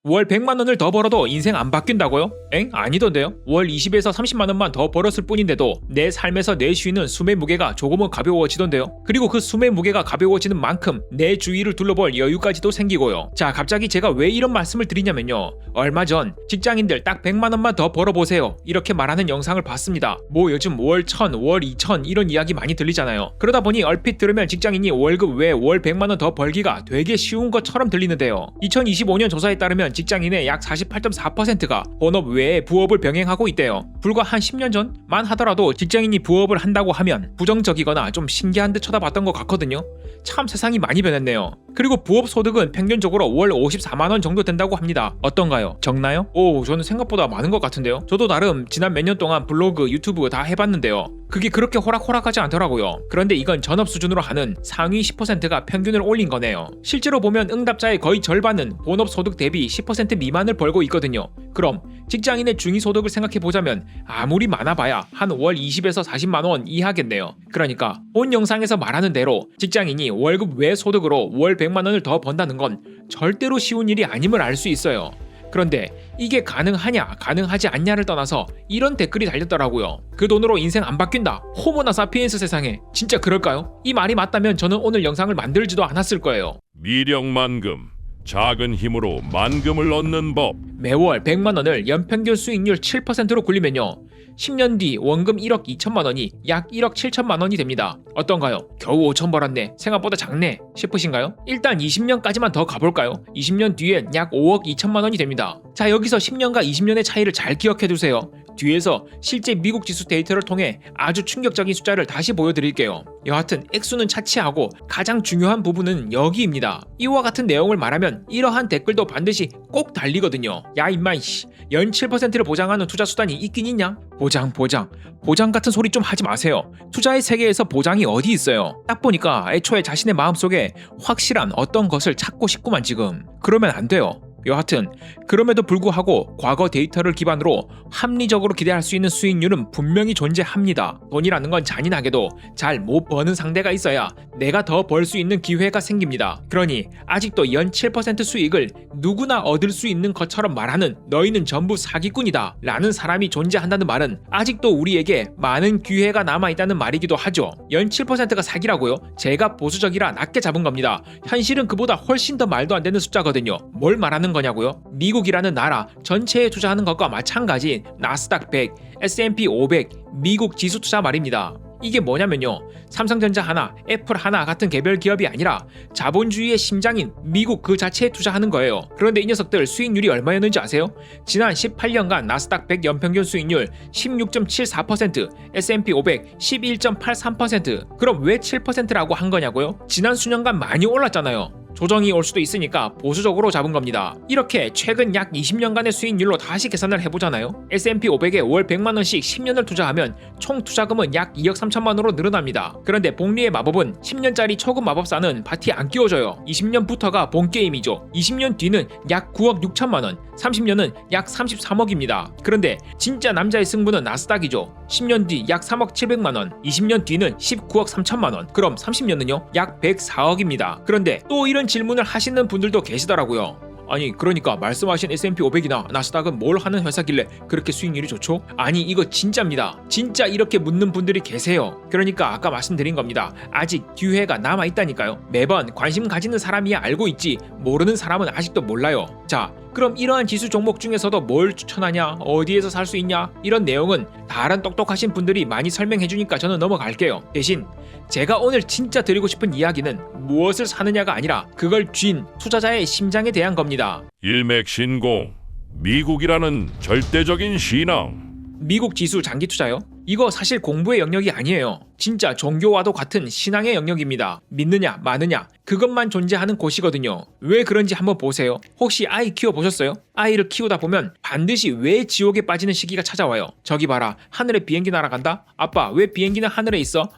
월 100만 원을 더 벌어도 인생 안 바뀐다고요? 엥? 아니던데요? 월 20에서 30만 원만 더 벌었을 뿐인데도 내 삶에서 내쉬는 숨의 무게가 조금은 가벼워지던데요? 그리고 그 숨의 무게가 가벼워지는 만큼 내 주위를 둘러볼 여유까지도 생기고요. 자, 갑자기 제가 왜 이런 말씀을 드리냐면요. 얼마 전 직장인들 딱 100만 원만 더 벌어보세요. 이렇게 말하는 영상을 봤습니다. 뭐 요즘 월 1000, 월 2000 이런 이야기 많이 들리잖아요. 그러다 보니 얼핏 들으면 직장인이 월급 외 월 100만 원 더 벌기가 되게 쉬운 것처럼 들리는데요. 2025년 조사에 따르면 직장인의 약 48.4%가 본업 외에 부업을 병행하고 있대요. 불과 한 10년 전만 하더라도 직장인이 부업을 한다고 하면 부정적이거나 좀 신기한 듯 쳐다봤던 것 같거든요. 참 세상이 많이 변했네요. 그리고 부업 소득은 평균적으로 월 54만 원 정도 된다고 합니다. 어떤가요? 적나요? 오, 저는 생각보다 많은 것 같은데요. 저도 나름 지난 몇 년 동안 블로그, 유튜브 다 해봤는데요. 그게 그렇게 호락호락하지 않더라고요. 그런데 이건 전업 수준으로 하는 상위 10%가 평균을 올린 거네요. 실제로 보면 응답자의 거의 절반은 본업 소득 대비 10% 미만을 벌고 있거든요. 그럼 직장인의 중위소득을 생각해보자면 아무리 많아봐야 한 월 20에서 40만 원 이하겠네요. 그러니까 본 영상에서 말하는 대로 직장인이 월급 외 소득으로 월 100만 원을 더 번다는 건 절대로 쉬운 일이 아님을 알 수 있어요. 그런데 이게 가능하냐 가능하지 않냐를 떠나서 이런 댓글이 달렸더라고요. 그 돈으로 인생 안 바뀐다. 호모나 사피엔스 세상에 진짜 그럴까요? 이 말이 맞다면 저는 오늘 영상을 만들지도 않았을 거예요. 미력만금, 작은 힘으로 만금을 얻는 법. 매월 100만 원을 연평균 수익률 7%로 굴리면요. 10년 뒤 원금 1억 2천만 원이 약 1억 7천만 원이 됩니다. 어떤가요? 겨우 5천 벌었네. 생각보다 작네. 싶으신가요? 일단 20년까지만 더 가볼까요? 20년 뒤엔 약 5억 2천만 원이 됩니다. 자, 여기서 10년과 20년의 차이를 잘 기억해두세요. 뒤에서 실제 미국 지수 데이터를 통해 아주 충격적인 숫자를 다시 보여드릴게요. 여하튼 액수는 차치하고 가장 중요한 부분은 여기입니다. 이와 같은 내용을 말하면 이러한 댓글도 반드시 꼭 달리거든요. 야 임마 이씨, 연 7%를 보장하는 투자 수단이 있긴 있냐? 보장 같은 소리 좀 하지 마세요. 투자의 세계에서 보장이 어디 있어요? 딱 보니까 애초에 자신의 마음속에 확실한 어떤 것을 찾고 싶구만 지금. 그러면 안 돼요. 여하튼 그럼에도 불구하고 과거 데이터를 기반으로 합리적으로 기대할 수 있는 수익률은 분명히 존재합니다. 돈이라는 건 잔인하게도 잘 못 버는 상대가 있어야 내가 더 벌 수 있는 기회가 생깁니다. 그러니 아직도 연 7% 수익을 누구나 얻을 수 있는 것처럼 말하는 너희는 전부 사기꾼이다 라는 사람이 존재한다는 말은 아직도 우리에게 많은 기회가 남아있다는 말이기도 하죠. 연 7%가 사기라고요? 제가 보수적이라 낮게 잡은 겁니다. 현실은 그보다 훨씬 더 말도 안 되는 숫자거든요. 뭘 말하는 거냐고요? 미국이라는 나라 전체에 투자하는 것과 마찬가지인 나스닥 100, S&P 500, 미국 지수 투자 말입니다. 이게 뭐냐면요. 삼성전자 하나, 애플 하나 같은 개별 기업이 아니라 자본주의의 심장인 미국 그 자체에 투자하는 거예요. 그런데 이 녀석들 수익률이 얼마였는지 아세요? 지난 18년간 나스닥 100 연평균 수익률 16.74%, S&P 500 11.83%. 그럼 왜 7%라고 한 거냐고요? 지난 수년간 많이 올랐잖아요. 조정이 올 수도 있으니까 보수적으로 잡은 겁니다. 이렇게 최근 약 20년간의 수익률로 다시 계산을 해보잖아요. S&P 500에 월 100만원씩 10년을 투자하면 총 투자금은 약 2억 3천만원으로 늘어납니다. 그런데 복리의 마법은 10년짜리 초급 마법사는 밭이 안 끼워져요. 20년부터가 본게임이죠. 20년 뒤는 약 9억 6천만원, 30년은 약 33억입니다. 그런데 진짜 남자의 승부는 나스닥이죠. 10년 뒤 약 3억 7백만원, 20년 뒤는 19억 3천만원, 그럼 30년은요? 약 104억입니다. 그런데 또 이런 질문을 하시는 분들도 계시더라고요. 아니 그러니까 말씀하신 S&P 500이나 나스닥은 뭘 하는 회사길래 그렇게 수익률이 좋죠? 아니 이거 진짜입니다. 진짜 이렇게 묻는 분들이 계세요. 그러니까 아까 말씀드린 겁니다. 아직 기회가 남아있다니까요. 매번 관심 가지는 사람이야 알고 있지 모르는 사람은 아직도 몰라요. 자, 그럼 이러한 지수 종목 중에서도 뭘 추천하냐, 어디에서 살 수 있냐, 이런 내용은 다른 똑똑하신 분들이 많이 설명해주니까 저는 넘어갈게요. 대신 제가 오늘 진짜 드리고 싶은 이야기는 무엇을 사느냐가 아니라 그걸 쥔 투자자의 심장에 대한 겁니다. 일맥신공, 미국이라는 절대적인 신앙. 미국 지수 장기 투자요? 이거 사실 공부의 영역이 아니에요. 진짜 종교와도 같은 신앙의 영역입니다. 믿느냐 마느냐 그것만 존재하는 곳이거든요. 왜 그런지 한번 보세요. 혹시 아이 키워보셨어요? 아이를 키우다 보면 반드시 왜 지옥에 빠지는 시기가 찾아와요. 저기 봐라, 하늘에 비행기 날아간다? 아빠 왜 비행기는 하늘에 있어?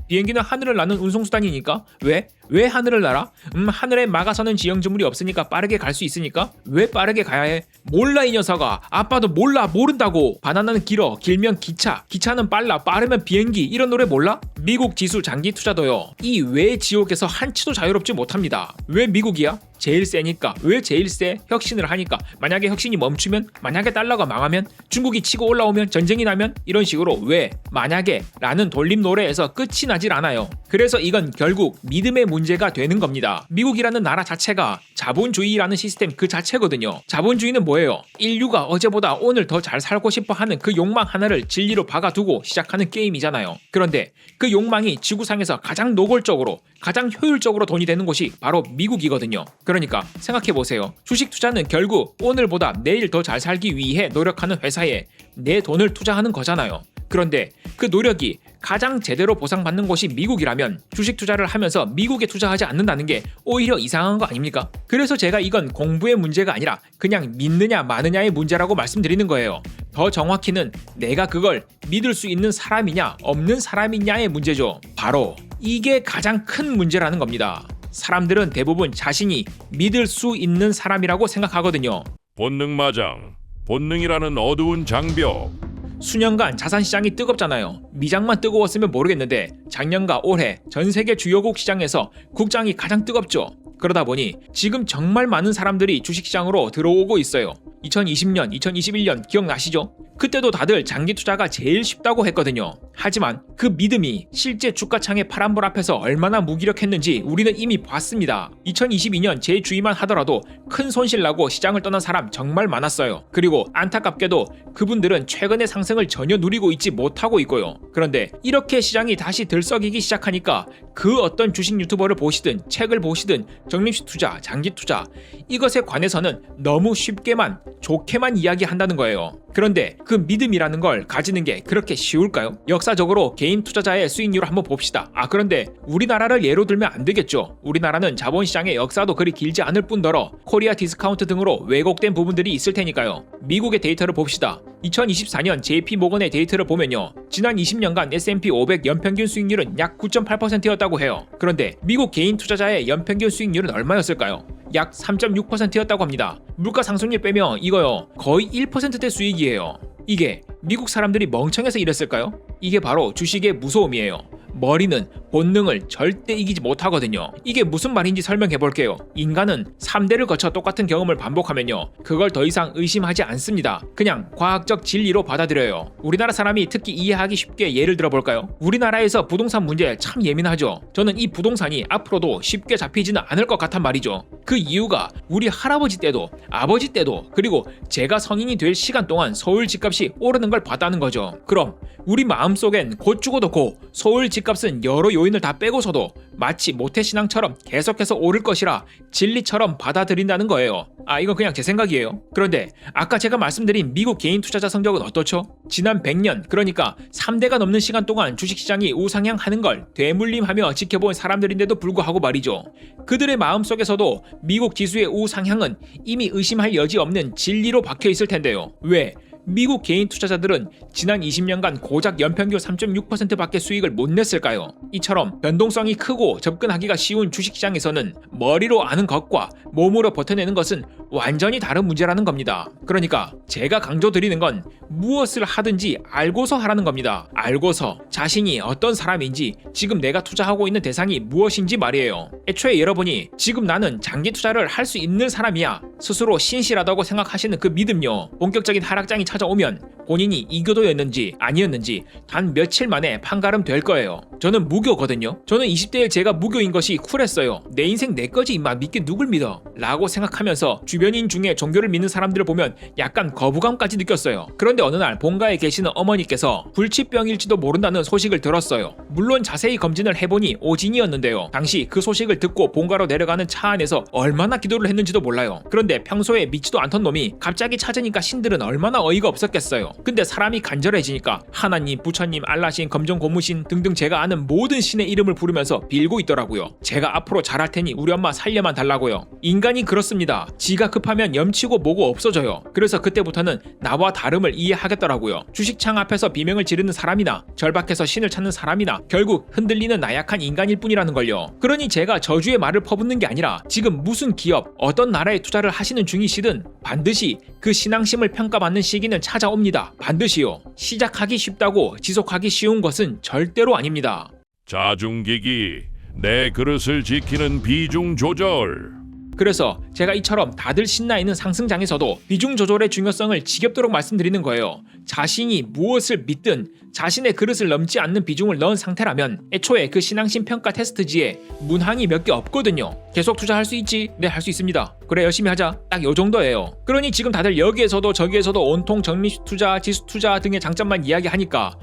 비행기는 하늘을 나는 운송수단이니까. 왜? 왜 하늘을 날아? 하늘에 막아서는 지형지물이 없으니까 빠르게 갈 수 있으니까. 왜 빠르게 가야 해? 몰라 이 녀석아. 아빠도 몰라, 모른다고. 바나나는 길어, 길면 기차, 기차는 빨라, 빠르면 비행기. 이런 노래 몰라? 미국 지수 장기 투자도요. 이 외 지옥에서 한치도 자유롭지 못합니다. 왜 미국이야? 제일 세니까. 왜 제일 세? 혁신을 하니까. 만약에 혁신이 멈추면, 만약에 달러가 망하면, 중국이 치고 올라오면, 전쟁이 나면, 이런 식으로 왜? 만약에 라는 돌림 노래에서 끝이 나질 않아요. 그래서 이건 결국 믿음의 문제가 되는 겁니다. 미국이라는 나라 자체가 자본주의라는 시스템 그 자체거든요. 자본주의는 뭐예요? 인류가 어제보다 오늘 더 잘 살고 싶어 하는 그 욕망 하나를 진리로 박아두고 시작하는 게임이잖아요. 그런데 그 욕망이 지구상에서 가장 노골적으로, 가장 효율적으로 돈이 되는 곳이 바로 미국이거든요. 그러니까 생각해보세요. 주식 투자는 결국 오늘보다 내일 더 잘 살기 위해 노력하는 회사에 내 돈을 투자하는 거잖아요. 그런데 그 노력이 가장 제대로 보상받는 곳이 미국이라면 주식 투자를 하면서 미국에 투자하지 않는다는 게 오히려 이상한 거 아닙니까? 그래서 제가 이건 공부의 문제가 아니라 그냥 믿느냐 마느냐의 문제라고 말씀드리는 거예요. 더 정확히는 내가 그걸 믿을 수 있는 사람이냐 없는 사람이냐의 문제죠. 바로 이게 가장 큰 문제라는 겁니다. 사람들은 대부분 자신이 믿을 수 있는 사람이라고 생각하거든요. 본능 마장, 본능이라는 어두운 장벽. 수년간 자산시장이 뜨겁잖아요. 미장만 뜨거웠으면 모르겠는데 작년과 올해 전 세계 주요국 시장에서 국장이 가장 뜨겁죠. 그러다 보니 지금 정말 많은 사람들이 주식시장으로 들어오고 있어요. 2020년, 2021년 기억나시죠? 그때도 다들 장기 투자가 제일 쉽다고 했거든요. 하지만 그 믿음이 실제 주가창의 파란불 앞에서 얼마나 무기력했는지 우리는 이미 봤습니다. 2022년 제 주의만 하더라도 큰 손실 나고 시장을 떠난 사람 정말 많았어요. 그리고 안타깝게도 그분들은 최근의 상승을 전혀 누리고 있지 못하고 있고요. 그런데 이렇게 시장이 다시 들썩이기 시작하니까 그 어떤 주식 유튜버를 보시든 책을 보시든 적립식 투자, 장기 투자 이것에 관해서는 너무 쉽게만 좋게만 이야기한다는 거예요. 그런데 그 믿음이라는 걸 가지는 게 그렇게 쉬울까요? 역사적으로 개인 투자자의 수익률을 한번 봅시다. 그런데 우리나라를 예로 들면 안 되겠죠. 우리나라는 자본시장의 역사도 그리 길지 않을 뿐더러 코리아 디스카운트 등으로 왜곡된 부분들이 있을 테니까요. 미국의 데이터를 봅시다. 2024년 JP모건의 데이터를 보면요. 지난 20년간 S&P 500 연평균 수익률은 약 9.8%였다고 해요. 그런데 미국 개인 투자자의 연평균 수익률은 얼마였을까요? 약 3.6%였다고 합니다. 물가 상승률 빼면 이거요. 거의 1%대 수익이에요. 이게 미국 사람들이 멍청해서 이랬을까요? 이게 바로 주식의 무서움이에요. 머리는 본능을 절대 이기지 못하거든요. 이게 무슨 말인지 설명해 볼게요. 인간은 3대를 거쳐 똑같은 경험을 반복하면요. 그걸 더 이상 의심하지 않습니다. 그냥 과학적 진리로 받아들여요. 우리나라 사람이 특히 이해하기 쉽게 예를 들어 볼까요? 우리나라에서 부동산 문제 참 예민하죠. 저는 이 부동산이 앞으로도 쉽게 잡히지는 않을 것 같단 말이죠. 그 이유가 우리 할아버지 때도 아버지 때도 그리고 제가 성인이 될 시간 동안 서울 집값이 오르는 걸 봤다는 거죠. 그럼 우리 마음속엔 곧 죽어도 고 서울 집값은 여러 요인을 다 빼고서도 마치 모태신앙처럼 계속해서 오를 것이라 진리처럼 받아들인다는 거예요. 이건 그냥 제 생각이에요. 그런데 아까 제가 말씀드린 미국 개인 투자자 성적은 어떻죠? 지난 100년 그러니까 3대가 넘는 시간 동안 주식시장이 우상향하는 걸 되물림하며 지켜본 사람들인데도 불구하고 말이죠. 그들의 마음속에서도 미국 지수의 우상향은 이미 의심할 여지 없는 진리로 박혀 있을 텐데요. 왜? 미국 개인 투자자들은 지난 20년간 고작 연평균 3.6%밖에 수익을 못 냈을까요? 이처럼 변동성이 크고 접근하기가 쉬운 주식시장에서는 머리로 아는 것과 몸으로 버텨내는 것은 완전히 다른 문제라는 겁니다. 그러니까 제가 강조드리는 건 무엇을 하든지 알고서 하라는 겁니다. 알고서 자신이 어떤 사람인지 지금 내가 투자하고 있는 대상이 무엇인지 말이에요. 애초에 여러분이 지금 나는 장기 투자를 할 수 있는 사람이야 스스로 신실하다고 생각하시는 그 믿음요. 본격적인 하락장이 찾아오면 본인이 이교도였는지 아니었는지 단 며칠 만에 판가름 될 거예요. 저는 무교거든요. 저는 20대에 제가 무교인 것이 쿨했어요. 내 인생 내 거지 임마 믿게 누굴 믿어 라고 생각하면서 주변인 중에 종교를 믿는 사람들을 보면 약간 거부감까지 느꼈어요. 그런데 어느 날 본가에 계시는 어머니께서 불치병일지도 모른다는 소식을 들었어요. 물론 자세히 검진을 해보니 오진이었는데요. 당시 그 소식을 듣고 본가로 내려가는 차 안에서 얼마나 기도를 했는지도 몰라요. 그런데 평소에 믿지도 않던 놈이 갑자기 찾으니까 신들은 얼마나 어이가 없었겠어요. 근데 사람이 간절해지니까 하나님, 부처님, 알라신, 검정 고무신 등등 제가 아는 모든 신의 이름을 부르면서 빌고 있더라고요. 제가 앞으로 잘할 테니 우리 엄마 살려만 달라고요. 인간이 그렇습니다. 지가 급하면 염치고 뭐고 없어져요. 그래서 그때부터는 나와 다름을 이해하겠더라고요. 주식창 앞에서 비명을 지르는 사람이나 절박해서 신을 찾는 사람이나 결국 흔들리는 나약한 인간일 뿐이라는 걸요. 그러니 제가 저주의 말을 퍼붓는 게 아니라 지금 무슨 기업, 어떤 나라에 투자를 하시는 중이시든 반드시 그 신앙심을 평가받는 시기는 찾아옵니다. 반드시요. 시작하기 쉽다고 지속하기 쉬운 것은 절대로 아닙니다. 자중기기, 내 그릇을 지키는 비중 조절. 그래서 제가 이처럼 다들 신나 있는 상승장에서도 비중 조절의 중요성을 지겹도록 말씀드리는 거예요. 자신이 무엇을 믿든 자신의 그릇을 넘지 않는 비중을 넣은 상태라면 애초에 그 신앙심 평가 테스트지에 문항이 몇 개 없거든요. 계속 투자할 수 있지? 네, 할 수 있습니다. 그래, 열심히 하자. 딱 요 정도예요. 그러니 지금 다들 여기에서도 저기에서도 온통 적립식 투자, 지수 투자 등의 장점만 이야기하니까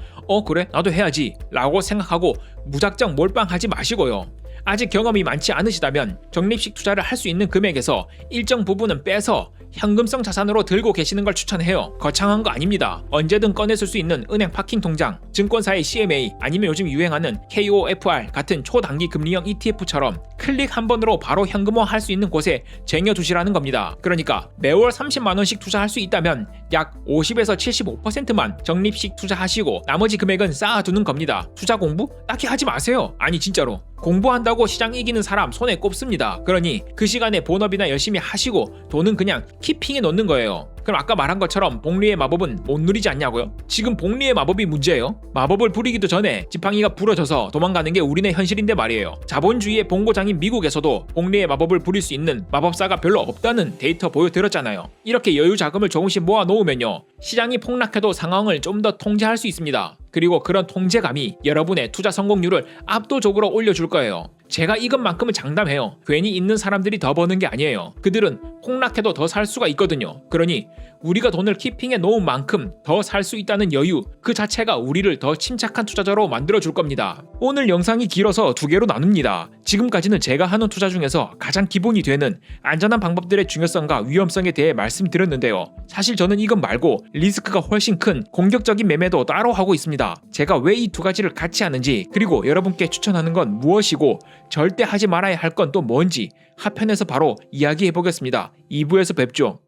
그래? 나도 해야지 라고 생각하고 무작정 몰빵하지 마시고요. 아직 경험이 많지 않으시다면 적립식 투자를 할 수 있는 금액에서 일정 부분은 빼서 현금성 자산으로 들고 계시는 걸 추천해요. 거창한 거 아닙니다. 언제든 꺼내쓸 수 있는 은행 파킹 통장, 증권사의 CMA 아니면 요즘 유행하는 KOFR 같은 초단기 금리형 ETF처럼 클릭 한 번으로 바로 현금화 할 수 있는 곳에 쟁여두시라는 겁니다. 그러니까 매월 30만원씩 투자할 수 있다면 약 50에서 75%만 적립식 투자하시고 나머지 금액은 쌓아두는 겁니다. 투자 공부? 딱히 하지 마세요. 아니 진짜로. 공부한다고 시장 이기는 사람 손에 꼽습니다. 그러니 그 시간에 본업이나 열심히 하시고 돈은 그냥 키핑에 넣는 거예요. 그럼 아까 말한 것처럼 복리의 마법은 못 누리지 않냐고요? 지금 복리의 마법이 문제예요. 마법을 부리기도 전에 지팡이가 부러져서 도망가는 게 우리네 현실인데 말이에요. 자본주의의 본고장인 미국에서도 복리의 마법을 부릴 수 있는 마법사가 별로 없다는 데이터 보여드렸잖아요. 이렇게 여유 자금을 조금씩 모아 놓으면요, 시장이 폭락해도 상황을 좀 더 통제할 수 있습니다. 그리고 그런 통제감이 여러분의 투자 성공률을 압도적으로 올려줄 거예요. 제가 이것만큼은 장담해요. 괜히 있는 사람들이 더 버는 게 아니에요. 그들은 폭락해도 더 살 수가 있거든요. 그러니 우리가 돈을 키핑해 놓은 만큼 더 살 수 있다는 여유 그 자체가 우리를 더 침착한 투자자로 만들어줄 겁니다. 오늘 영상이 길어서 두 개로 나눕니다. 지금까지는 제가 하는 투자 중에서 가장 기본이 되는 안전한 방법들의 중요성과 위험성에 대해 말씀드렸는데요. 사실 저는 이것 말고 리스크가 훨씬 큰 공격적인 매매도 따로 하고 있습니다. 제가 왜 이 두 가지를 같이 하는지, 그리고 여러분께 추천하는 건 무엇이고 절대 하지 말아야 할 건 또 뭔지 하편에서 바로 이야기해 보겠습니다. 2부에서 뵙죠.